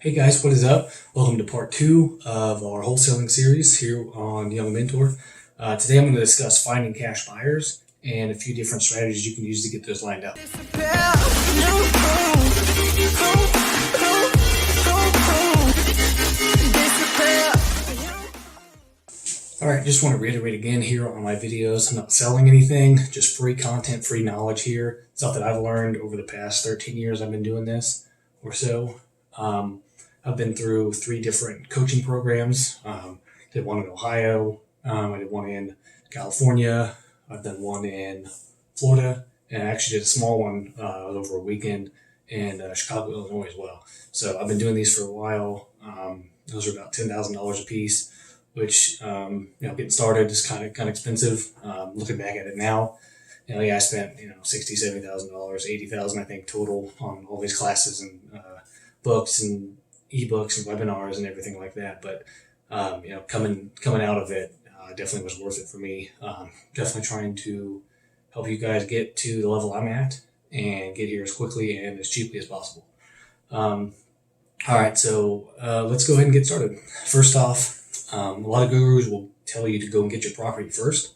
Hey guys, what is up? Welcome to part 2 of our wholesaling series here on Young Mentor. Today I'm going to discuss finding cash buyers and a few different strategies you can use to get those lined up. Alright, just want to reiterate again here on my videos, I'm not selling anything, just free content, free knowledge here. Stuff that I've learned over the past 13 years I've been doing this or so. I've been through 3 different coaching programs. Did one in Ohio, I did one in California, I've done one in Florida, and I actually did a small one over a weekend in Chicago, Illinois as well. So I've been doing these for a while. Those are about $10,000 a piece, which getting started is kind of expensive. Looking back at it now, I spent $60,000, $70,000, $80,000 I think total on all these classes and books and ebooks and webinars and everything like that. But coming out of it, definitely was worth it for me. Definitely trying to help you guys get to the level I'm at and get here as quickly and as cheaply as possible. All right, so let's go ahead and get started. First off, a lot of gurus will tell you to go and get your property first.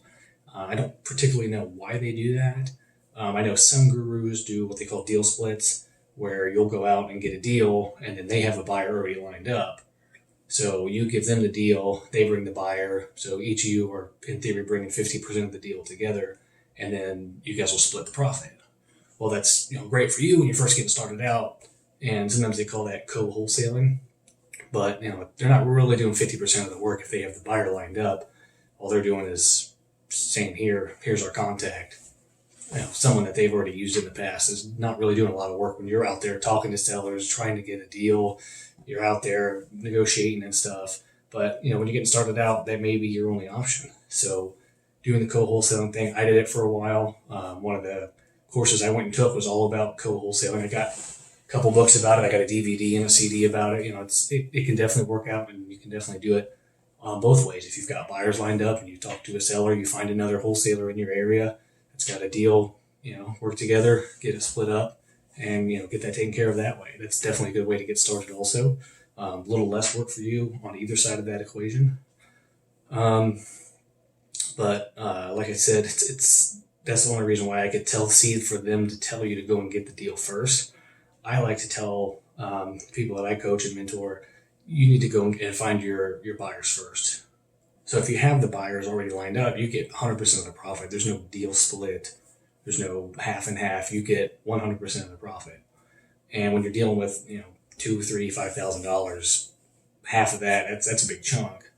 I don't particularly know why they do that. I know some gurus do what they call deal splits, where you'll go out and get a deal and then they have a buyer already lined up. So you give them the deal, they bring the buyer. So each of you are in theory bringing 50% of the deal together, and then you guys will split the profit. Well, that's great for you when you're first getting started out, and sometimes they call that co-wholesaling. But they're not really doing 50% of the work if they have the buyer lined up. All they're doing is saying, here's our contact. Someone that they've already used in the past is not really doing a lot of work when you're out there talking to sellers, trying to get a deal. You're out there negotiating and stuff. But when you're getting started out, that may be your only option. So doing the co-wholesaling thing, I did it for a while. One of the courses I went and took was all about co-wholesaling. I got a couple books about it. I got a DVD and a CD about it. It can definitely work out, and you can definitely do it both ways. If you've got buyers lined up and you talk to a seller, you find another wholesaler in your area that's got a deal, work together, get it split up, and get that taken care of that way. That's definitely a good way to get started also. A little less work for you on either side of that equation. But like I said, that's the only reason why I could see for them to tell you to go and get the deal first. I like to tell people that I coach and mentor, you need to go and find your buyers first. So if you have the buyers already lined up, you get 100% of the profit. There's no deal split. There's no half and half. You get 100% of the profit. And when you're dealing with, $2,000, $3,000, $5,000, half of that's a big chunk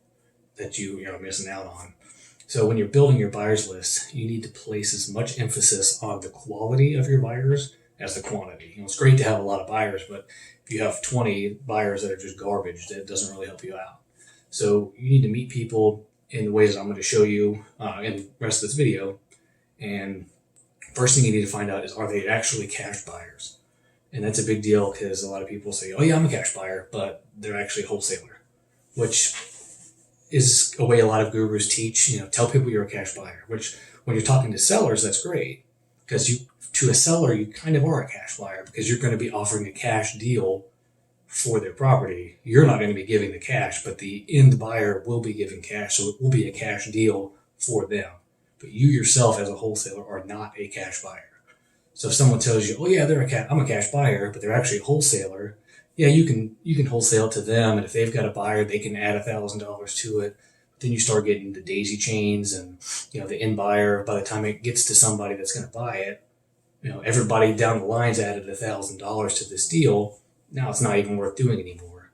that you're missing out on. So when you're building your buyers list, you need to place as much emphasis on the quality of your buyers as the quantity. It's great to have a lot of buyers, but if you have 20 buyers that are just garbage, that doesn't really help you out. So you need to meet people in the ways that I'm going to show you in the rest of this video. And first thing you need to find out is, are they actually cash buyers? And that's a big deal because a lot of people say, oh yeah, I'm a cash buyer, but they're actually a wholesaler, which is a way a lot of gurus teach, tell people you're a cash buyer, which when you're talking to sellers, that's great, because to a seller, you kind of are a cash buyer because you're going to be offering a cash deal for their property. You're not going to be giving the cash, but the end buyer will be giving cash, so it will be a cash deal for them. But you yourself as a wholesaler are not a cash buyer. So if someone tells you, oh yeah, I'm a cash buyer, but they're actually a wholesaler, yeah, you can wholesale to them, and if they've got a buyer, they can add $1,000 to it. But then you start getting the daisy chains and the end buyer. By the time it gets to somebody that's going to buy it, everybody down the line's added $1,000 to this deal. Now it's not even worth doing anymore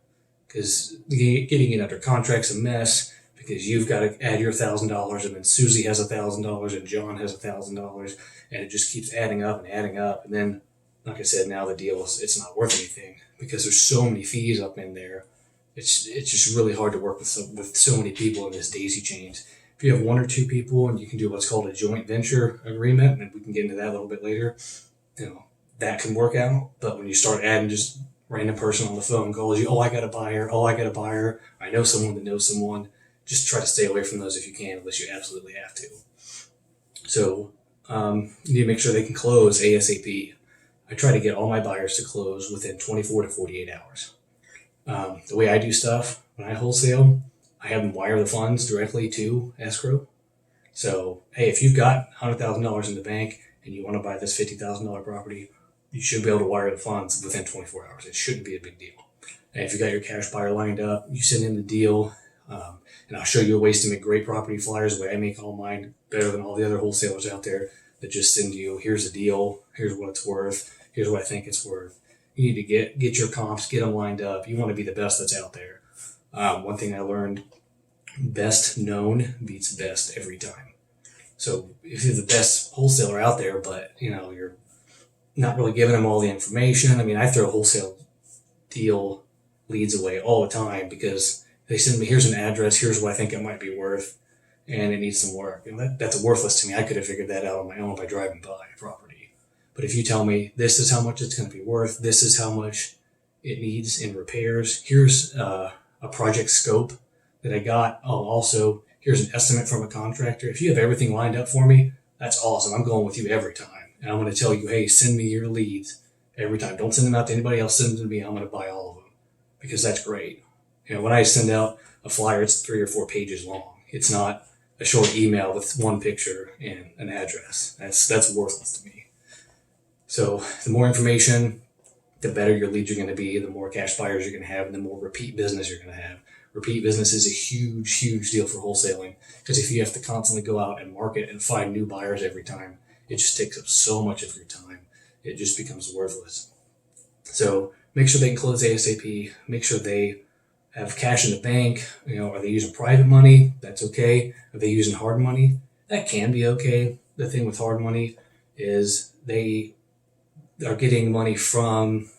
because getting it under contract's a mess because you've got to add your $1,000, and then Susie has $1,000 and John has $1,000, and it just keeps adding up and adding up. And then, like I said, now the deal it's not worth anything because there's so many fees up in there. It's just really hard to work with so many people in this daisy chains. If you have 1 or 2 people and you can do what's called a joint venture agreement, and we can get into that a little bit later, that can work out. But when you start adding just random person on the phone calls you, oh, I got a buyer, I know someone that knows someone, just try to stay away from those if you can, unless you absolutely have to. So you need to make sure they can close ASAP. I try to get all my buyers to close within 24 to 48 hours. The way I do stuff when I wholesale, I have them wire the funds directly to escrow. So, hey, if you've got $100,000 in the bank and you want to buy this $50,000 property, you should be able to wire the funds within 24 hours. It shouldn't be a big deal. And if you got your cash buyer lined up, you send in the deal, and I'll show you ways to make great property flyers. The way I make all mine better than all the other wholesalers out there that just send you, here's a deal, here's what it's worth, here's what I think it's worth. You need to get your comps, get them lined up. You want to be the best that's out there. One thing I learned: best known beats best every time. So if you're the best wholesaler out there, but you're not really giving them all the information. I mean, I throw wholesale deal leads away all the time because they send me, here's an address, here's what I think it might be worth, and it needs some work. And that's worthless to me. I could have figured that out on my own by driving by a property. But if you tell me this is how much it's going to be worth, this is how much it needs in repairs, here's a project scope that I got. Oh, also, here's an estimate from a contractor. If you have everything lined up for me, that's awesome. I'm going with you every time. And I'm going to tell you, hey, send me your leads every time. Don't send them out to anybody else. Send them to me. I'm going to buy all of them because that's great. When I send out a flyer, it's 3 or 4 pages long. It's not a short email with one picture and an address. That's worthless to me. So the more information, the better your leads are going to be, the more cash buyers you're going to have, and the more repeat business you're going to have. Repeat business is a huge, huge deal for wholesaling because if you have to constantly go out and market and find new buyers every time, it just takes up so much of your time. It just becomes worthless. So make sure they can close ASAP. Make sure they have cash in the bank. Are they using private money? That's okay. Are they using hard money? That can be okay. The thing with hard money is they are getting money from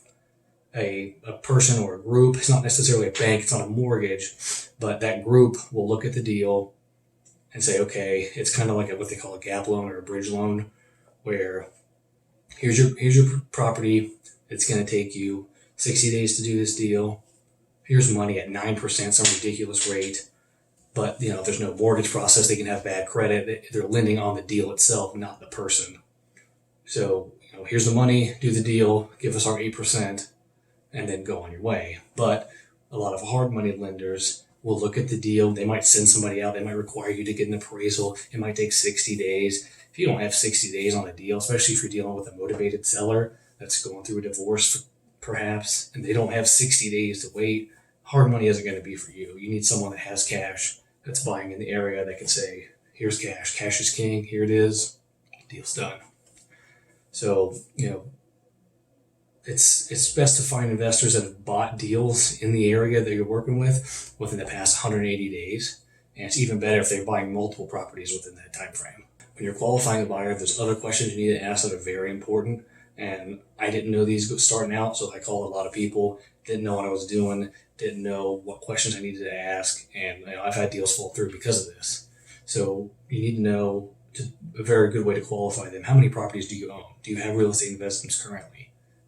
a person or a group. It's not necessarily a bank. It's not a mortgage, but that group will look at the deal and say, okay, it's kind of like what they call a gap loan or a bridge loan, where here's your property. It's going to take you 60 days to do this deal. Here's money at 9%, some ridiculous rate. But there's no mortgage process. They can have bad credit. They're lending on the deal itself, not the person. So here's the money. Do the deal. Give us our 8%. And then go on your way. But a lot of hard money lenders will look at the deal. They might send somebody out. They might require you to get an appraisal. It might take 60 days. If you don't have 60 days on a deal, especially if you're dealing with a motivated seller that's going through a divorce perhaps, and they don't have 60 days to wait, hard money isn't going to be for you. You need someone that has cash, that's buying in the area, that can say, here's cash. Cash is king. Here it is. Deal's done. So, it's best to find investors that have bought deals in the area that you're working with within the past 180 days. And it's even better if they're buying multiple properties within that time frame. When you're qualifying a buyer, there's other questions you need to ask that are very important. And I didn't know these starting out, so I called a lot of people, didn't know what I was doing, didn't know what questions I needed to ask. And I've had deals fall through because of this. So you need to know a very good way to qualify them. How many properties do you own? Do you have real estate investments currently?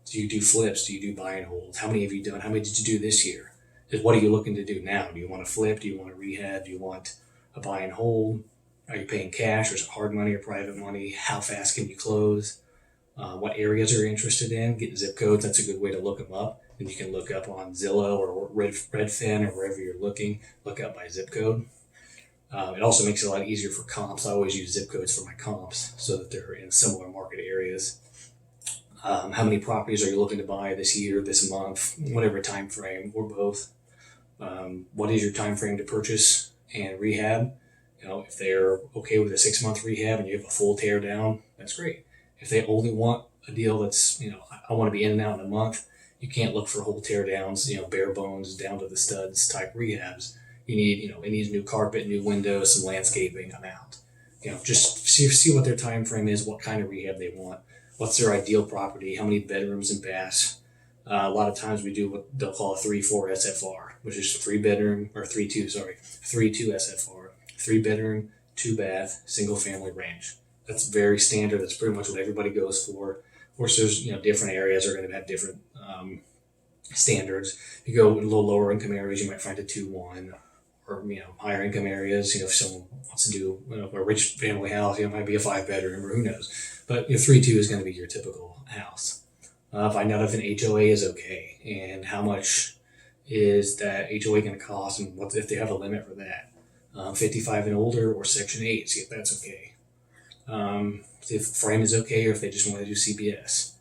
Do you do flips? Do you do buy and holds? How many have you done? How many did you do this year? What are you looking to do now? Do you want to flip? Do you want to rehab? Do you want a buy and hold? Are you paying cash or is it hard money or private money? How fast can you close? What areas are you interested in? Get zip codes. That's a good way to look them up. And you can look up on Zillow or Redfin or wherever you're looking. Look up by zip code. It also makes it a lot easier for comps. I always use zip codes for my comps so that they're in similar market areas. How many properties are you looking to buy this year, this month, whatever time frame, or both? What is your time frame to purchase and rehab? If they're okay with a 6-month rehab and you have a full tear down, that's great. If they only want a deal that's, I want to be in and out in a month, you can't look for whole tear downs, bare bones down to the studs type rehabs. You need, it needs new carpet, new windows, some landscaping. I'm out. Just see what their time frame is, what kind of rehab they want. What's their ideal property? How many bedrooms and baths? A lot of times we do what they'll call a 3-4 SFR, which is 3-2 SFR, 3-bedroom, 2-bath, single family ranch. That's very standard. That's pretty much what everybody goes for. Of course, there's different areas are going to have different standards. You go in a little lower income areas, you might find a 2-1, or higher income areas. If someone wants to do a rich family house, it might be a 5-bedroom, or who knows. But 3-2 is going to be your typical house. Find out if an HOA is okay and how much is that HOA going to cost, and what if they have a limit for that? 55 and older or Section 8, see if that's okay. See if frame is okay, or if they just want to do CBS.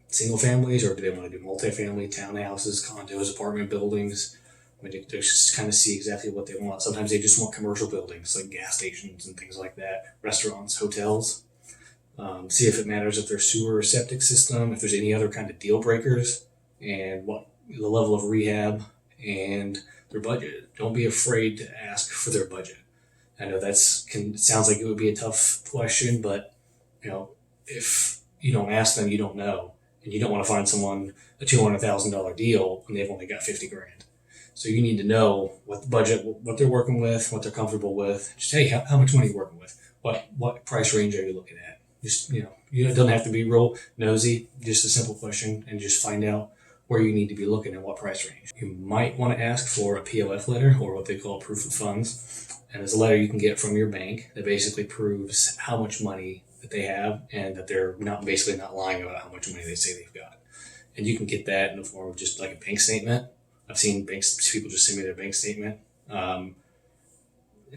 Single families, or do they want to do multifamily, townhouses, condos, apartment buildings? I mean, they just kind of see exactly what they want. Sometimes they just want commercial buildings like gas stations and things like that, restaurants, hotels. See if it matters if there's sewer or septic system, if there's any other kind of deal breakers, and what the level of rehab and their budget. Don't be afraid to ask for their budget. I know sounds like it would be a tough question, but if you don't ask them, you don't know, and you don't want to find someone a $200,000 deal and they've only got 50 grand. So you need to know what the budget, what they're working with, what they're comfortable with. Just, hey, how much money are you working with? What price range are you looking at? Just, you don't have to be real nosy, just a simple question, and just find out where you need to be looking and what price range. You might want to ask for a POF letter, or what they call proof of funds. And it's a letter you can get from your bank that basically proves how much money that they have, and that they're not lying about how much money they say they've got. And you can get that in the form of just like a bank statement. I've seen people just send me their bank statement.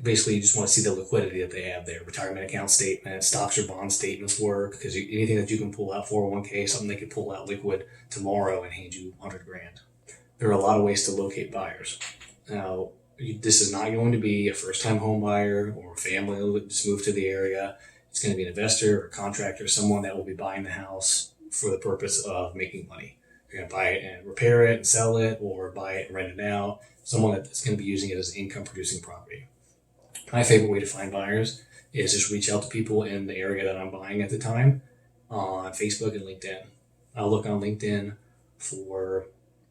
Basically, you just want to see the liquidity that they have there. Retirement account statements, stocks or bond statements work, because anything that you can pull out, 401k, something they could pull out liquid tomorrow and hand you 100 grand. There are a lot of ways to locate buyers. Now, this is not going to be a first-time home buyer or a family that just moved to the area. It's going to be an investor or a contractor, someone that will be buying the house for the purpose of making money. You're going to buy it and repair it and sell it, or buy it and rent it out. Someone that's going to be using it as an income-producing property. My favorite way to find buyers is just reach out to people in the area that I'm buying at the time on Facebook and LinkedIn. I'll look on LinkedIn for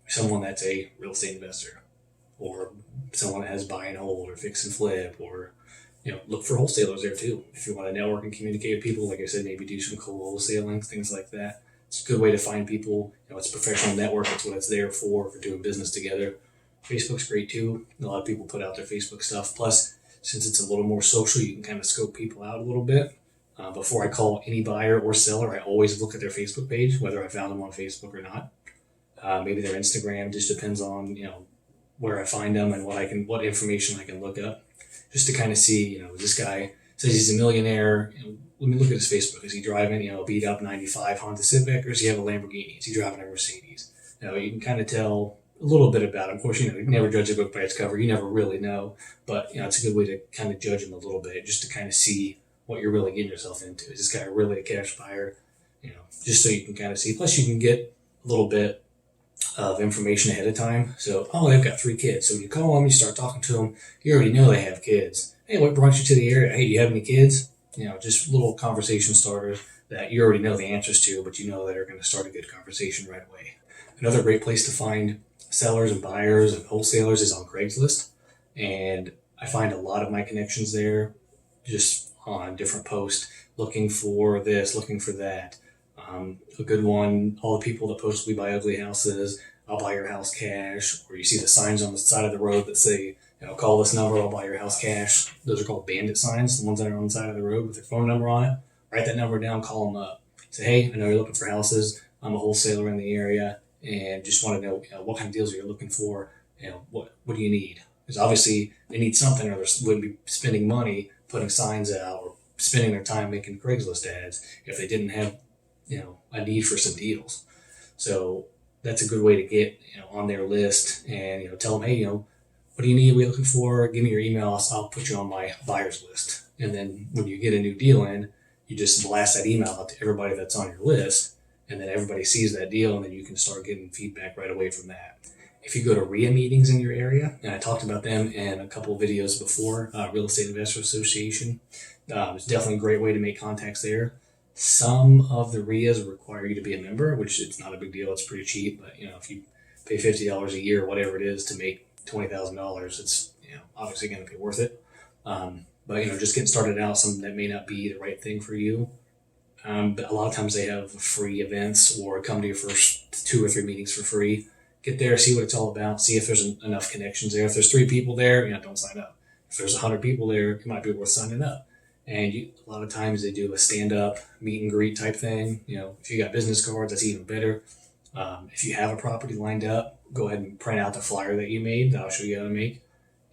someone that's a real estate investor, or someone that has buy and hold or fix and flip, or look for wholesalers there too. If you want to network and communicate with people, like I said, maybe do some co-wholesaling, things like that. It's a good way to find people. It's a professional network. That's what it's there for doing business together. Facebook's great too. A lot of people put out their Facebook stuff. Plus, since it's a little more social, you can kind of scope people out a little bit. Before I call any buyer or seller, I always look at their Facebook page, whether I found them on Facebook or not. Maybe their Instagram. Just depends on where I find them and what information I can look up, just to kind of see. This guy says he's a millionaire. Let me look at his Facebook. Is he driving a beat up '95 Honda Civic, or does he have a Lamborghini? Is he driving a Mercedes? You can kind of tell a little bit about him. Of course, you never judge a book by its cover. You never really know, but it's a good way to kind of judge him a little bit, just to kind of see what you're really getting yourself into. Is this guy really a cash buyer? Just so you can kind of see. Plus, you can get a little bit of information ahead of time. So, they've got 3 kids. So when you call them, you start talking to them, you already know they have kids. Hey, what brought you to the area? Hey, do you have any kids? Just little conversation starters that you already know the answers to, but that are going to start a good conversation right away. Another great place to find sellers and buyers and wholesalers is on Craigslist. And I find a lot of my connections there just on different posts, looking for this, looking for that. A good one, all the people that post "We Buy Ugly Houses," "I'll buy your house cash," or you see the signs on the side of the road that say, call this number, I'll buy your house cash. Those are called bandit signs, the ones that are on the side of the road with their phone number on it. Write that number down, call them up. Say, hey, I know you're looking for houses. I'm a wholesaler in the area, and just want to know, what kind of deals are you looking for? What do you need? Because obviously they need something, or they wouldn't be spending money putting signs out or spending their time making Craigslist ads if they didn't have a need for some deals. So that's a good way to get on their list, and tell them, hey, what do you need? What are you looking for? Give me your email. I'll put you on my buyers list. And then when you get a new deal in, you just blast that email out to everybody that's on your list, and then everybody sees that deal, and then you can start getting feedback right away from that. If you go to RIA meetings in your area, and I talked about them in a couple of videos before, Real Estate Investor Association, it's definitely a great way to make contacts there. Some of the RIAs require you to be a member, which it's not a big deal. It's pretty cheap, but if you pay $50 a year, whatever it is, to make $20,000, it's obviously going to be worth it. But just getting started out, something that may not be the right thing for you. But a lot of times they have free events, or come to your first 2 or 3 meetings for free. Get there, see what it's all about, see if there's enough connections there. If there's 3 people there, don't sign up. If there's 100 people there, it might be worth signing up. And a lot of times they do a stand-up meet and greet type thing. If you got business cards, that's even better. If you have a property lined up, go ahead and print out the flyer that you made that I'll show you how to make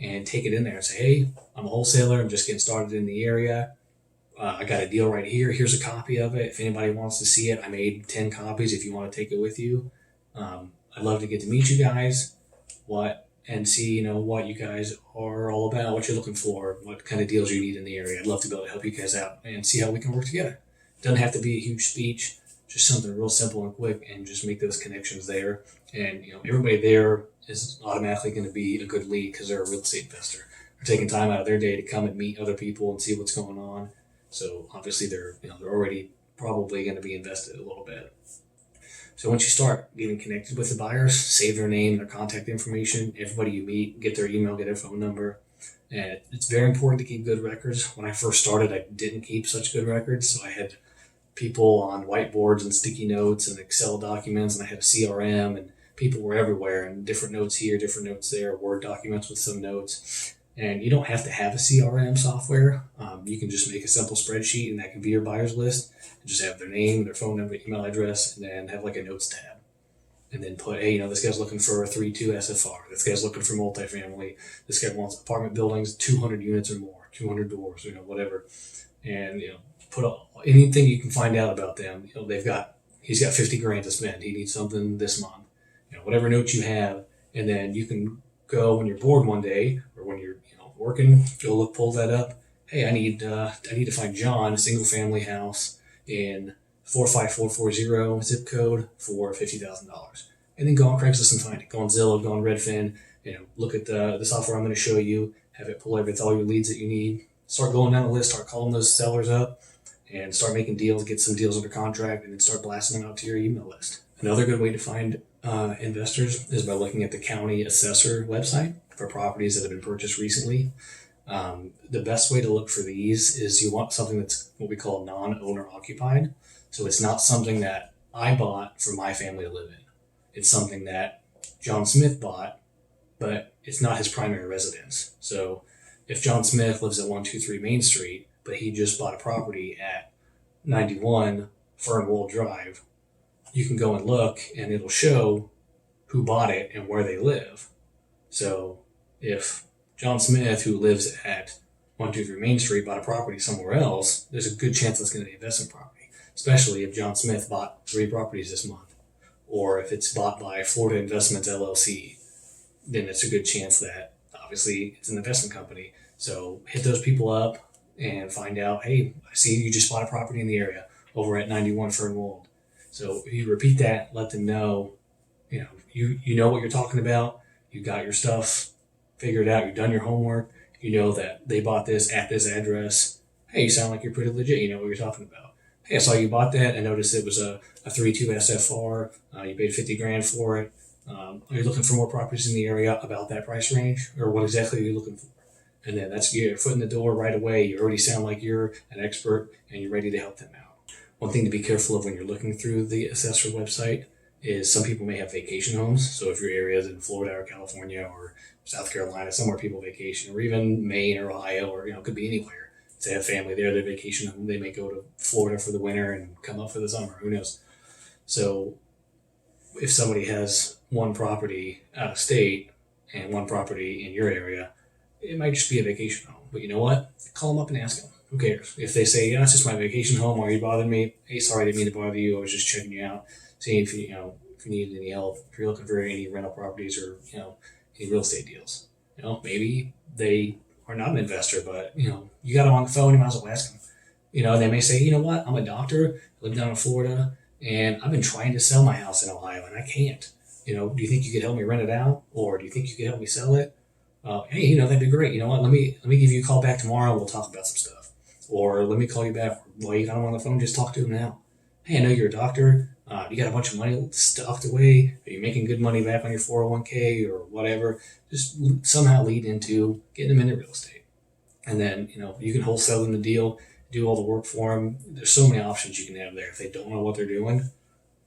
and take it in there and say, hey, I'm a wholesaler. I'm just getting started in the area. I got a deal right here. Here's a copy of it. If anybody wants to see it, I made 10 copies if you want to take it with you. I'd love to get to meet you guys and see, what you guys are all about, what you're looking for, what kind of deals you need in the area. I'd love to be able to help you guys out and see how we can work together. It doesn't have to be a huge speech, just something real simple and quick, and just make those connections there. And, everybody there is automatically going to be a good lead because they're a real estate investor. They're taking time out of their day to come and meet other people and see what's going on. So obviously they're already probably going to be invested a little bit. So once you start getting connected with the buyers, save their name, their contact information, everybody you meet, get their email, get their phone number. And it's very important to keep good records. When I first started, I didn't keep such good records. So I had people on whiteboards and sticky notes and Excel documents, and I had a CRM, and people were everywhere, and different notes here, different notes there, Word documents with some notes. And you don't have to have a CRM software. You can just make a simple spreadsheet, and that can be your buyer's list. And just have their name, their phone number, email address, and then have like a notes tab. And then put, hey, this guy's looking for a 3.2 SFR. This guy's looking for multifamily. This guy wants apartment buildings, 200 units or more, 200 doors, whatever. And, put anything you can find out about them. He's got 50 grand to spend. He needs something this month. Whatever notes you have, and then you can go when you're bored one day or when you're working, pull that up. Hey, I need to find John, a single family house in 45440 zip code for $50,000, and then go on Craigslist and find it. Go on Zillow, go on Redfin. Look at the software I'm going to show you. Have it pull everything, all your leads that you need. Start going down the list. Start calling those sellers up, and start making deals. Get some deals under contract, and then start blasting them out to your email list. Another good way to find investors is by looking at the county assessor website for properties that have been purchased recently. The best way to look for these is you want something that's what we call non-owner occupied. So it's not something that I bought for my family to live in. It's something that John Smith bought, but it's not his primary residence. So if John Smith lives at 123 Main Street, but he just bought a property at 91 Fernwold Drive, you can go and look and it'll show who bought it and where they live. So if John Smith, who lives at 123 Main Street, bought a property somewhere else, there's a good chance that's going to be an investment property, especially if John Smith bought 3 properties this month. Or if it's bought by Florida Investments LLC, then it's a good chance that obviously it's an investment company. So hit those people up and find out, hey, I see you just bought a property in the area over at 91 Fernwold. So if you repeat that, let them know, you know what you're talking about. You got your stuff figured out. You've done your homework. You know that they bought this at this address. Hey, you sound like you're pretty legit. You know what you're talking about. Hey, I saw you bought that. I noticed it was a 3.2 SFR. You paid 50 grand for it. Are you looking for more properties in the area about that price range? Or what exactly are you looking for? And then that's your foot in the door right away. You already sound like you're an expert and you're ready to help them out. One thing to be careful of when you're looking through the assessor website is some people may have vacation homes. So if your area is in Florida or California or South Carolina, somewhere people vacation, or even Maine or Ohio, or it could be anywhere. If they have family there, their vacation home, they may go to Florida for the winter and come up for the summer. Who knows? So if somebody has one property out of state and one property in your area, it might just be a vacation home. But you know what? Call them up and ask them. Who cares? If they say, yeah, it's just my vacation home, why are you bothering me? Hey, sorry, I didn't mean to bother you. I was just checking you out, seeing if you need any help, if you're looking for any rental properties or, any real estate deals. Maybe they are not an investor, but, you got them on the phone, you might as well ask them. They may say, you know what? I'm a doctor, I live down in Florida, and I've been trying to sell my house in Ohio, and I can't. Do you think you could help me rent it out? Or do you think you could help me sell it? Hey, that'd be great. You know what? Let me give you a call back tomorrow and we'll talk about some stuff. Or let me call you back. While you got him on the phone, just talk to him now. Hey, I know you're a doctor. You got a bunch of money stocked away. Are you making good money back on your 401k or whatever? Just somehow lead into getting them into real estate. And then, you can wholesale them the deal, do all the work for them. There's so many options you can have there. If they don't know what they're doing,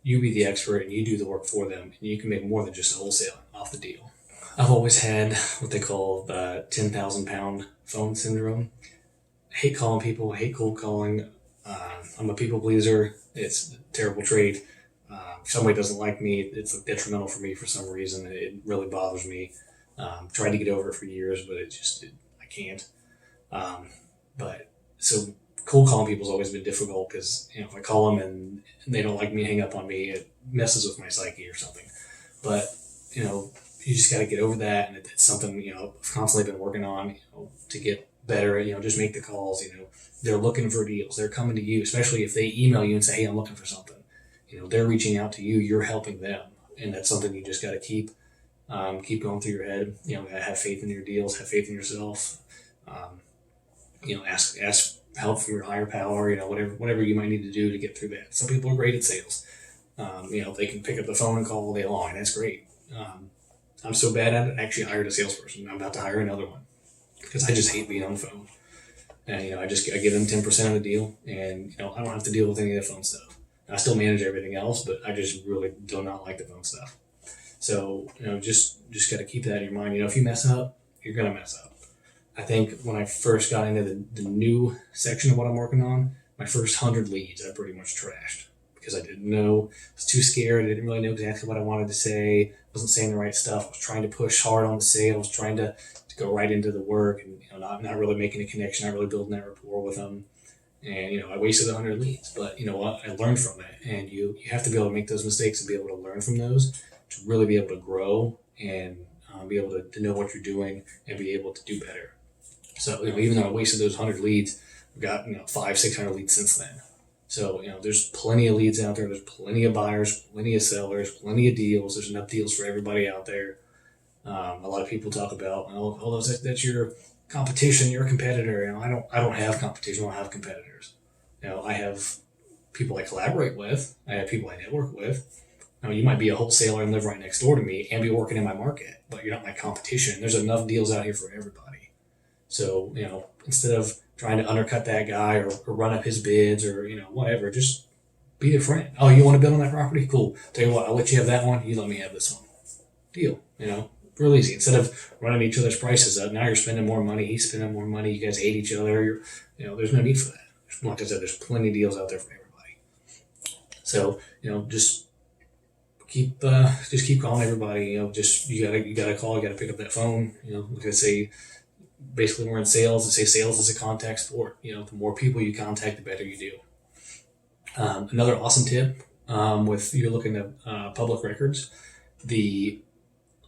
you be the expert and you do the work for them, and you can make more than just a wholesale off the deal. I've always had what they call the 10,000 pound phone syndrome. I hate calling people, I hate cold calling. I'm a people pleaser. It's a terrible trait. If somebody doesn't like me, it's detrimental for me for some reason. It really bothers me. Tried to get over it for years, but I can't. Um, but so cold calling people's always been difficult because if I call them and they don't like me, hang up on me, it messes with my psyche or something. But you just got to get over that, and it's something I've constantly been working on to get better. Just make the calls. They're looking for deals. They're coming to you, especially if they email you and say, "Hey, I'm looking for something." They're reaching out to you. You're helping them, and that's something you just got to keep going through your head. Have faith in your deals. Have faith in yourself. Um, ask help from your higher power. Whatever you might need to do to get through that. Some people are great at sales. They can pick up the phone and call all day long, and that's great. I'm so bad at it. I actually hired a salesperson. I'm about to hire another one because I just hate being on the phone. And I give them 10% of the deal, and I don't have to deal with any of the phone stuff. I still manage everything else, but I just really do not like the phone stuff. So just got to keep that in your mind. If you mess up, you're gonna mess up. I think when I first got into the new section of what I'm working on, my first 100 leads I pretty much trashed because I didn't know. I was too scared. I didn't really know exactly what I wanted to say. I wasn't saying the right stuff. I was trying to push hard on the sales, trying to go right into the work, and not really making a connection, not really building that rapport with them. And I wasted 100 leads. But you know what? I learned from it, and you have to be able to make those mistakes and be able to learn from those to really be able to grow and be able to know what you're doing and be able to do better. So even though I wasted those 100 leads, I've got 500-600 leads since then. So there's plenty of leads out there. There's plenty of buyers, plenty of sellers, plenty of deals. There's enough deals for everybody out there. A lot of people talk about, that's your competition, your competitor. I don't have competition. I don't have competitors. I have people I collaborate with. I have people I network with. You might be a wholesaler and live right next door to me and be working in my market, but you're not my competition. There's enough deals out here for everybody. So, instead of trying to undercut that guy or run up his bids or, whatever, just be a friend. Oh, you want to bid on that property? Cool. Tell you what, I'll let you have that one. You let me have this one. Deal. Real easy. Instead of running each other's prices up, now you're spending more money. He's spending more money. You guys hate each other. There's no need for that. Like I said, there's plenty of deals out there for everybody. So, just keep calling everybody. You gotta call. You gotta pick up that phone. Like I say, basically we're in sales. They say sales is a contact sport. The more people you contact, the better you do. Another awesome tip with you're looking at public records, the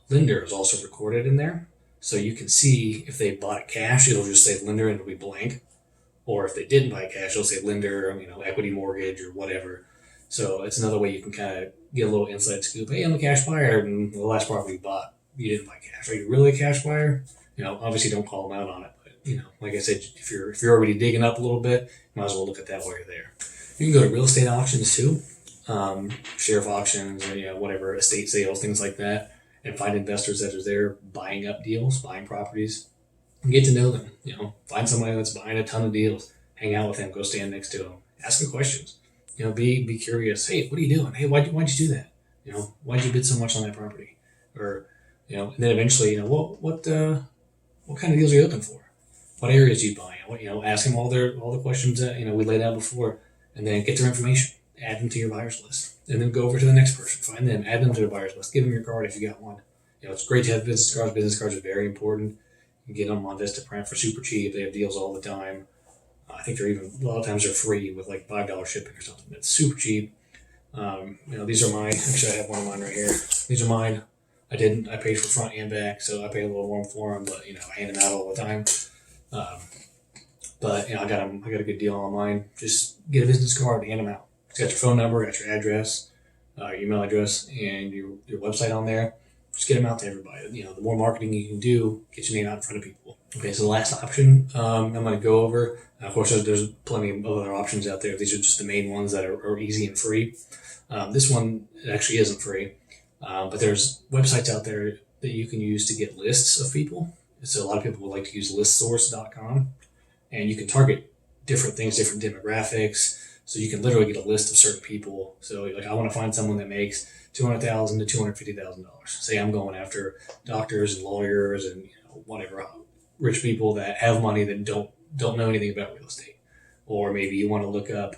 lender is also recorded in there, so you can see if they bought it cash, it'll just say lender and it'll be blank, or if they didn't buy cash, it'll say lender, equity mortgage or whatever. So it's another way you can kind of get a little inside scoop. Hey, I'm a cash buyer, and the last property you bought, you didn't buy cash. Are you really a cash buyer? Obviously don't call them out on it, but like I said, if you're already digging up a little bit, you might as well look at that while you're there. You can go to real estate auctions too, sheriff auctions, or whatever, estate sales, things like that, and find investors that are there buying up deals, buying properties, and get to know them. Find somebody that's buying a ton of deals, hang out with them, go stand next to them, ask them questions. Be curious. Hey, what are you doing? Hey, why'd you do that? Why'd you bid so much on that property? Or and then eventually, what kind of deals are you looking for? What areas are you buying? Ask them all the questions that we laid out before, and then get their information, add them to your buyers list, and then go over to the next person, find them, add them to the buyers list, give them your card if you got one. It's great to have business cards. Business cards are very important. You can get them on Vistaprint for super cheap. They have deals all the time. I think they're even a lot of times they're free with like $5 shipping or something. It's super cheap. These are mine. Actually, I have one of mine right here. These are mine. I paid for front and back, so I paid a little more for them. But I hand them out all the time. But I got a good deal on mine. Just get a business card, hand them out. It's got your phone number, got your address, your email address, and your website on there. Just get them out to everybody. The more marketing you can do, get your name out in front of people. Okay, so the last option I'm going to go over. Of course, there's plenty of other options out there. These are just the main ones that are easy and free. This one actually isn't free, but there's websites out there that you can use to get lists of people. So a lot of people would like to use listsource.com, and you can target different things, different demographics. So you can literally get a list of certain people. So like I want to find someone that makes $200,000 to $250,000. Say I'm going after doctors and lawyers and whatever, rich people that have money that don't know anything about real estate. Or maybe you want to look up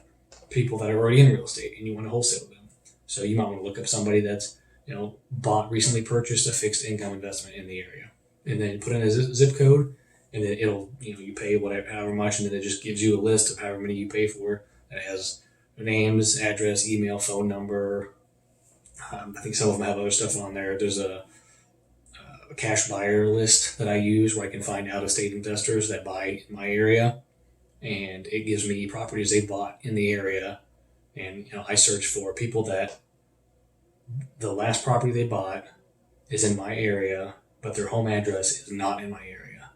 people that are already in real estate and you want to wholesale them. So you might want to look up somebody that's, recently purchased a fixed income investment in the area, and then put in a zip code, and then it'll, you pay whatever, however much, and then it just gives you a list of however many you pay for. That has names, address, email, phone number. I think some of them have other stuff on there. There's a cash buyer list that I use where I can find out of state investors that buy in my area, and it gives me properties they bought in the area. And I search for people that the last property they bought is in my area, but their home address is not in my area.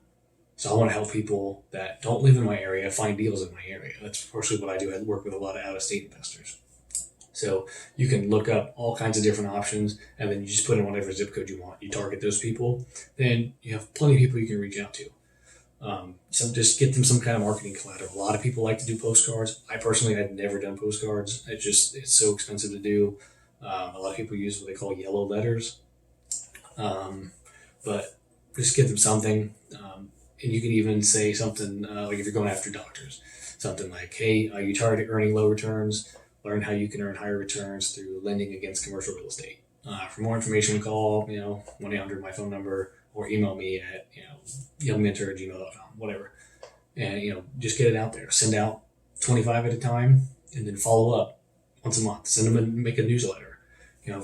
So I want to help people that don't live in my area find deals in my area. That's partially what I do. I work with a lot of out-of-state investors. So you can look up all kinds of different options, and then you just put in whatever zip code you want. You target those people, then you have plenty of people you can reach out to. So just get them some kind of marketing collateral. A lot of people like to do postcards. I personally had never done postcards. It's so expensive to do. A lot of people use what they call yellow letters. But just get them something. And you can even say something like if you're going after doctors, something like, hey, you tired of earning low returns? Learn how you can earn higher returns through lending against commercial real estate. For more information, call 1-800 my phone number, or email me at youngmentor@gmail.com, whatever. And just get it out there. Send out 25 at a time, and then follow up once a month. Send them and make a newsletter.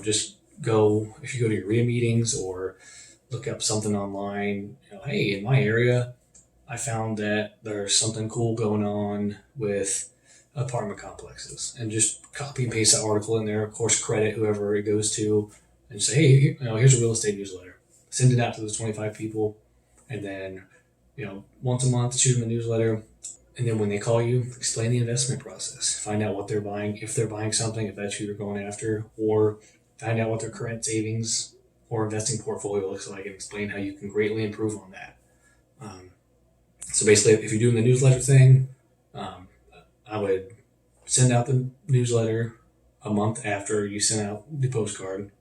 Just go, if you go to your RIA meetings or look up something online. Hey, in my area, I found that there's something cool going on with apartment complexes, and just copy and paste that article in there. Of course, credit whoever it goes to, and say, hey, here's a real estate newsletter. Send it out to those 25 people, and then once a month shoot them a newsletter. And then when they call you, explain the investment process. Find out what they're buying, if they're buying something, if that's who you're going after, or find out what their current savings or investing portfolio looks like, and explain how you can greatly improve on that. So basically, if you're doing the newsletter thing, I would send out the newsletter a month after you send out the postcard.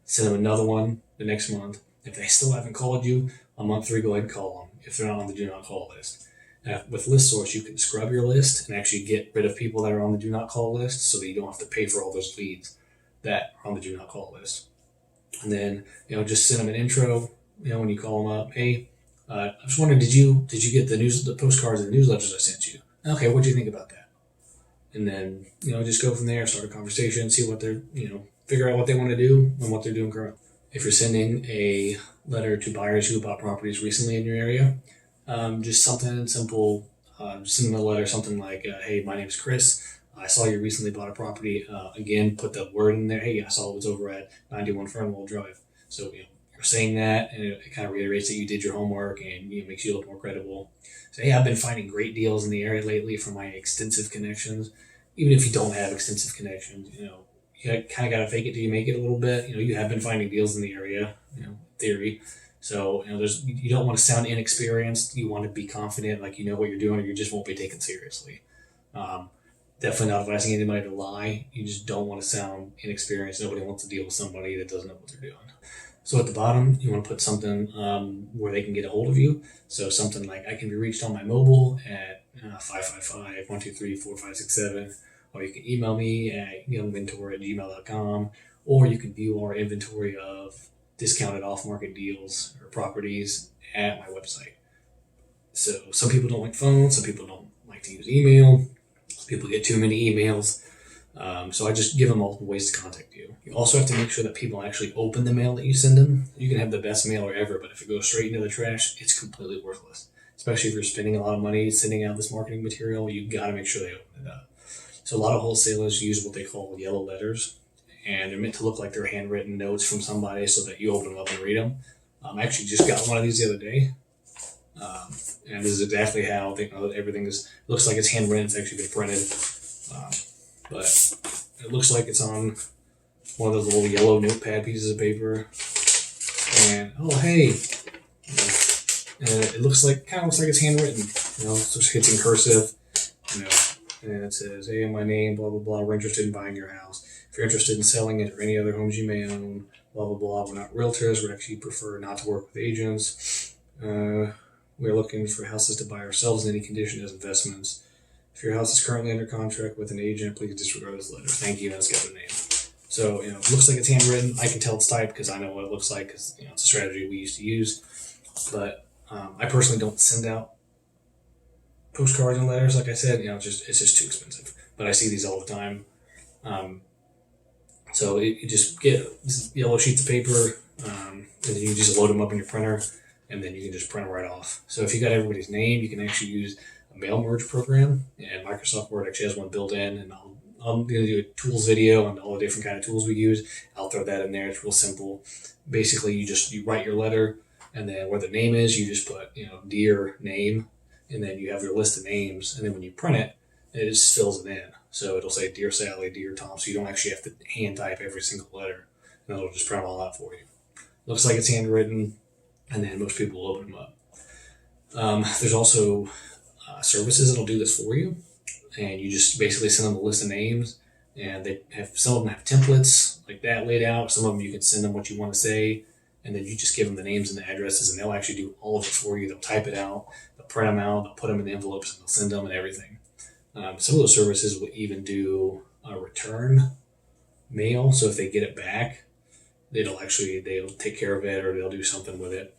Send them another one the next month. If they still haven't called you, on month 3, go ahead and call them if they're not on the do not call list. Now, with List Source, you can scrub your list and actually get rid of people that are on the do not call list, so that you don't have to pay for all those leads that are on the do not call list. And then just send them an intro. When you call them up, hey, I was wondering, did you get the postcards and the newsletters I sent you? Okay, what do you think about that? And then just go from there, start a conversation, see what they're figure out what they want to do and what they're doing currently. If you're sending a letter to buyers who bought properties recently in your area, just something simple. Send them a letter, something like, hey, my name is Chris. I saw you recently bought a property. Again, put the word in there. Hey, I saw it was over at 91 Fernwell Drive. So you're saying that, and it kind of reiterates that you did your homework, and makes you look more credible. So hey, I've been finding great deals in the area lately from my extensive connections. Even if you don't have extensive connections, you kind of got to fake it till you make it a little bit. You have been finding deals in the area, theory. So, you don't want to sound inexperienced. You want to be confident, like you know what you're doing, or you just won't be taken seriously. Definitely not advising anybody to lie. You just don't want to sound inexperienced. Nobody wants to deal with somebody that doesn't know what they're doing. So at the bottom, you want to put something where they can get a hold of you. So something like, I can be reached on my mobile at 555-123-4567, or you can email me at youngmentor@gmail.com, or you can view our inventory of discounted off-market deals or properties at my website. So some people don't like phones, some people don't like to use email, some people get too many emails. So I just give them multiple ways to contact you. You also have to make sure that people actually open the mail that you send them. You can have the best mailer ever, but if it goes straight into the trash, it's completely worthless. Especially if you're spending a lot of money sending out this marketing material, you got to make sure they open it up. So a lot of wholesalers use what they call yellow letters, and they're meant to look like they're handwritten notes from somebody so that you open them up and read them. I actually just got one of these the other day. And this is exactly how everything looks like it's handwritten. It's actually been printed. But it looks like it's on one of those little yellow notepad pieces of paper. And, oh, hey. And it kind of looks like it's handwritten. So it's in cursive. And it says, hey, my name, blah, blah, blah. We're interested in buying your house. If you're interested in selling it or any other homes you may own, blah, blah, blah. We're not realtors. We actually prefer not to work with agents. We're looking for houses to buy ourselves in any condition as investments. If your house is currently under contract with an agent, please disregard this letter. Thank you. That's got their name. So, it looks like it's handwritten. I can tell it's typed because I know what it looks like because, it's a strategy we used to use. But I personally don't send out postcards and letters. Like I said, it's just too expensive. But I see these all the time. Um, so you just get yellow sheets of paper, and then you just load them up in your printer, and then you can just print them right off. So if you got everybody's name, you can actually use a mail merge program, and Microsoft Word actually has one built in. And I'm going to do a tools video on all the different kind of tools we use. I'll throw that in there. It's real simple. Basically, you write your letter, and then where the name is, you just put dear name, and then you have your list of names, and then when you print it, it just fills it in. So it'll say dear Sally, dear Tom, so you don't actually have to hand type every single letter, and it'll just print them all out for you. Looks like it's handwritten, and then most people will open them up. There's also services that'll do this for you, and you just basically send them a list of names, and some of them have templates like that laid out. Some of them you can send them what you want to say, and then you just give them the names and the addresses, and they'll actually do all of it for you. They'll type it out, they'll print them out, they'll put them in the envelopes, and they'll send them and everything. Some of those services will even do a return mail, so if they get it back, they'll take care of it, or they'll do something with it,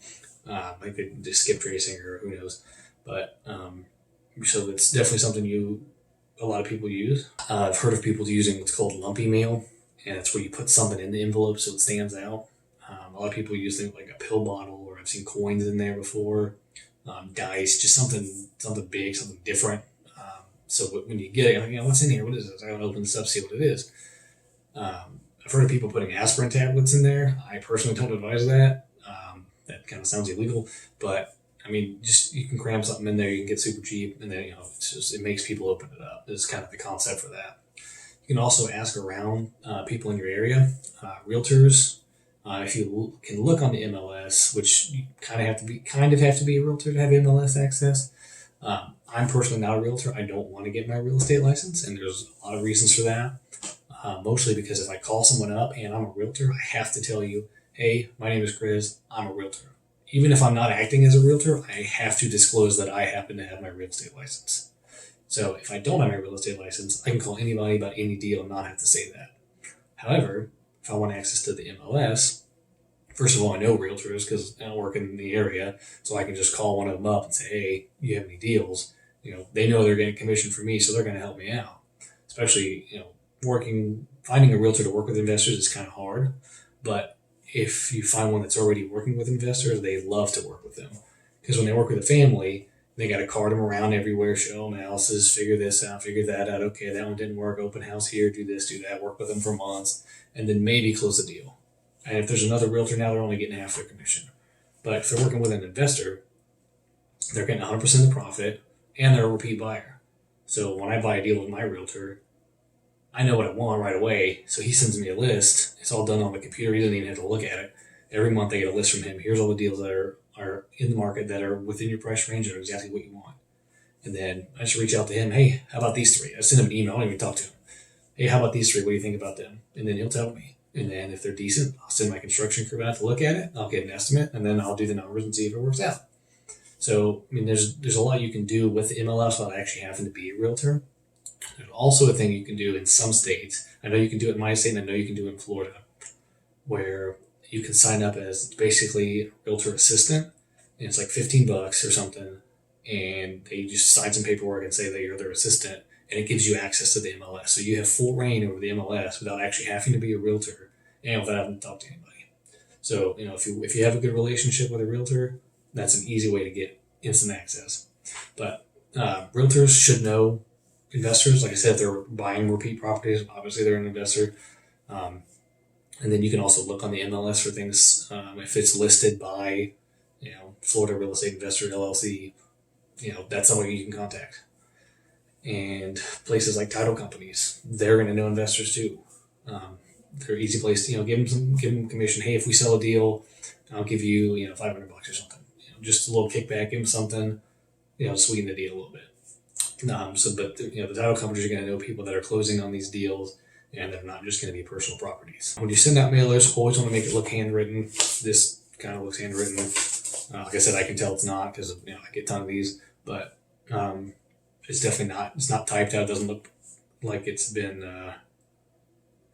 like they just skip tracing or who knows. But so it's definitely something a lot of people use. I've heard of people using what's called lumpy mail, and it's where you put something in the envelope so it stands out. A lot of people use things like a pill bottle, or I've seen coins in there before, dice, just something big, something different. So when you get it, you're like, what's in here? What is this? I don't open this up, see what it is. I've heard of people putting aspirin tablets in there. I personally don't advise that. That kind of sounds illegal, but I mean, just you can cram something in there, you can get super cheap, and then it makes people open it up. Is kind of the concept for that. You can also ask around people in your area, realtors. If you can look on the MLS, which you kind of have to be a realtor to have MLS access. I'm personally not a realtor. I don't want to get my real estate license, and there's a lot of reasons for that. Mostly because if I call someone up and I'm a realtor, I have to tell you, hey, my name is Chris, I'm a realtor. Even if I'm not acting as a realtor, I have to disclose that I happen to have my real estate license. So if I don't have my real estate license, I can call anybody about any deal and not have to say that. However, if I want access to the MLS, first of all, I know realtors because I work in the area, so I can just call one of them up and say, hey, you have any deals? They know they're getting commission from me, so they're going to help me out. Especially, finding a realtor to work with investors is kind of hard, but if you find one that's already working with investors, they love to work with them because when they work with a family, they got to cart them around everywhere, show them houses, figure this out, figure that out. Okay, that one didn't work. Open house here, do this, do that. Work with them for months, and then maybe close the deal. And if there's another realtor now, they're only getting half their commission. But if they're working with an investor, they're getting 100% of the profit, and they're a repeat buyer. So when I buy a deal with my realtor, I know what I want right away. So he sends me a list. It's all done on the computer. He doesn't even have to look at it. Every month I get a list from him. Here's all the deals that are in the market that are within your price range and are exactly what you want. And then I just reach out to him. Hey, how about these three? I send him an email. I don't even talk to him. Hey, how about these three? What do you think about them? And then he'll tell me. And then if they're decent, I'll send my construction crew out to look at it. I'll get an estimate, and then I'll do the numbers and see if it works out. So, I mean, there's a lot you can do with the MLS without actually having to be a realtor. There's also a thing you can do in some states. I know you can do it in my state, and I know you can do it in Florida, where you can sign up as basically a realtor assistant, and it's like $15 or something, and they just sign some paperwork and say that you're their assistant, and it gives you access to the MLS. So you have full reign over the MLS without actually having to be a realtor and without having to talk to anybody. So, if you have a good relationship with a realtor, that's an easy way to get instant access. But realtors should know investors. Like I said, if they're buying repeat properties, obviously they're an investor. And then you can also look on the MLS for things. If it's listed by, Florida Real Estate Investor LLC, that's somebody you can contact. And places like title companies, they're going to know investors too. They're an easy place to, give them commission. Hey, if we sell a deal, I'll give you, $500 or something. Just a little kickback, give them something, sweeten the deal a little bit. The title companies are going to know people that are closing on these deals, and they're not just going to be personal properties. When you send out mailers, always want to make it look handwritten. This kind of looks handwritten. Like I said, I can tell it's not because I get a ton of these, but it's definitely not. It's not typed out. It doesn't look like it's been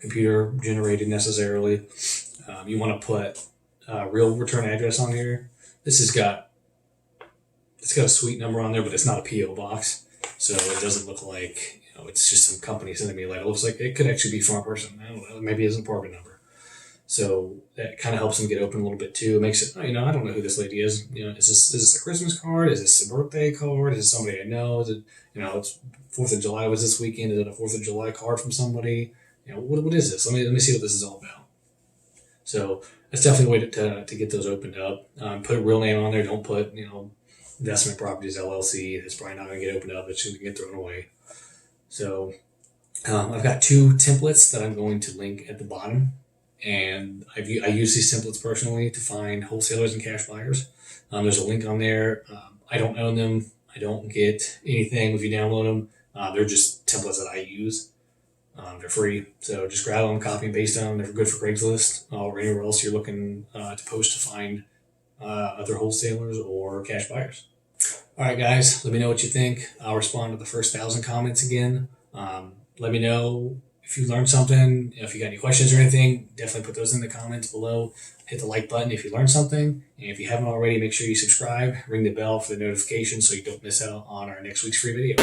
computer generated necessarily. You want to put a real return address on here. It's got a suite number on there, but it's not a PO box, so it doesn't look like it's just some company sending me a letter. It looks like it could actually be from a person. I don't know. Maybe it isn't a apartment number. So that kind of helps them get open a little bit too. It makes it, I don't know who this lady is. Is this a Christmas card? Is this a birthday card? Is this somebody I know? Is it, it's 4th of July was this weekend. Is it a 4th of July card from somebody? What is this? Let me see what this is all about. So that's definitely a way to get those opened up. Put a real name on there. Don't put, Investment Properties LLC. It's probably not going to get opened up. It's going to get thrown away. So I've got 2 templates that I'm going to link at the bottom. And I use these templates personally to find wholesalers and cash buyers. There's a link on there. I don't own them. I don't get anything if you download them. They're just templates that I use. They're free. So just grab them, copy and paste them. They're good for Craigslist or anywhere else you're looking to post to find other wholesalers or cash buyers. All right, guys, let me know what you think. I'll respond to the first 1,000 comments again. Let me know if you learned something. If you got any questions or anything, definitely put those in the comments below. Hit the like button if you learned something. And if you haven't already, make sure you subscribe. Ring the bell for the notifications so you don't miss out on our next week's free video.